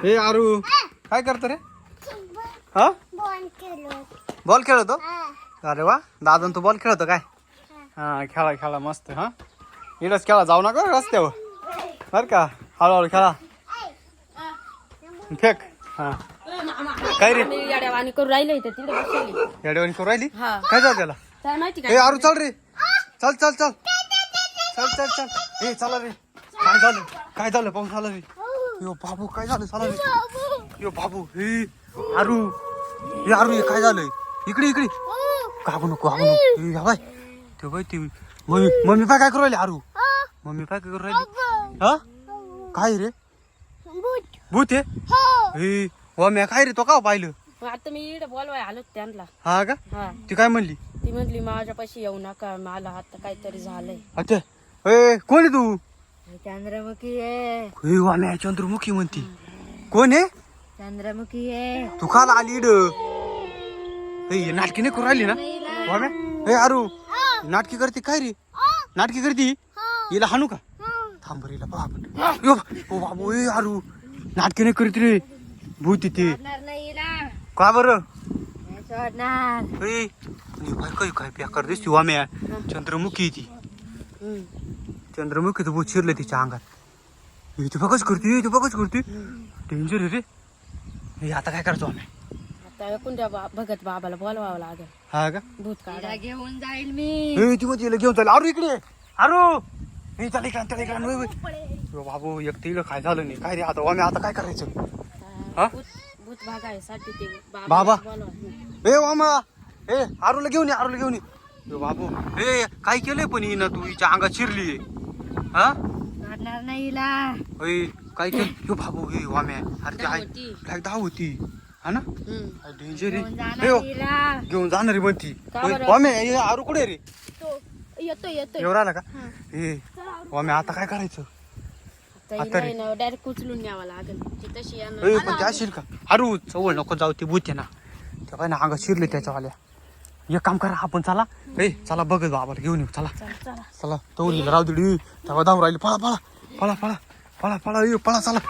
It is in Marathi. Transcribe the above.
हे आरू काय करतो रे? हा बॉल खेळतो. अरे वा दादा तू बॉल खेळतो काय? हा खेळा खेळा मस्त. हा इकडेच खेळा जाऊ नका रस्त्यावर बर का. हळूहळू खेळा. फेक. हा काय रे येड्यावानी करून राहिले इथे तिथे बसली. येड्यावानी करून राहिली. हा काय जाऊ त्याला? काय माहिती ए काय आरू चल रे. चल चल चल चल चल चल. ए चला रे. काय झालं? काय झालं? पाऊस आला रे. यो बाबू काय झालं? चला रे. यो बाबू हे आरू. हे आरू हे काय झालंय? इकडे इकडे. कागू नको कागू नको. हे बाय ते बाय ते मम्मी मम्मी पाय काय करू राहिली? आरू मम्मी पाय काय करू राहिली? हा काय रे? भूत आहे. हे मम्मी काय रे? तो का पाहिलं? आता मी इकडे बोलवाय आलो त्यांना. हा का? हा ती काय म्हणली? ती म्हटली माझ्यापाशी येऊ नका मला आता काहीतरी झालंय. अच्छा ए कोण आहे तू? चंद्रमुखी आहे. हे वाम्या चंद्रमुखी म्हणती. कोण आहे? चंद्रमुखी आहे. तू काल आली इड हे नाटकी नाही करू राहिली ना वाम्या? हे आरू नाटकी करते काय रे? नाटकी करते हिला हाणू का? थांब रे हिला बाप. यो ओ बाबू ए आरू नाटकी नाही करीत रे. भूत ते का बरं? ए काय काय काय बेकार दिसती वाम्या. चंद्रमुखी ती चंद्रमुखी तर भूत शिरलं तिच्या अंगात. हे बघच करते. बघच करते. डेंजर रे. हे आता काय करतो आम्ही? आता कुंड्या भगत बाबाला बोलवावं लागेल. हा का? भूत काढा घेऊन जाईल मी. ए ती मध्ये घेऊन चाल. आरू इकडे आरू. हे चाल इकडे इकडे. बाबू एक तिला काय झालं नाही काय रे? आता आम्ही आता काय करायचं? हा भूत भागायसाठी ते बाबा. बोलवा. ए वामा ए आरूला घेऊन ये. आरूला घेऊन ये. बाबू ए काय केलंय पण हिनं तू हिच्या अंगात शिरली. हा काढणार नाही हिला. ए काय केलं? यो बाबू हे वाम्या अरे ते आहे फ्लॅग धाव होती हा ना. डेंजर आहे. घेऊन जाणार रे म्हणती. वाम्या हे आरू कुठे रे? येतोय येतोय. एवढा आला का? ए वाम्या आता काय करायचं? डायरेक्ट उचलून न्यावं लागेल. ती तशी ए पण त्या शिर का? आरू चवळ नको जाऊ. ती भूत आहे ना. त्या काय ना अंगात शिरले त्याच्यावाल्या. एक काम करा आपण चला. ए चला बघत बाबाला घेऊन येऊ. चला चला तो राहू दे. तेव्हा धाव राहिली. पळा पळा पळा पळा पळा पळा पळा चला.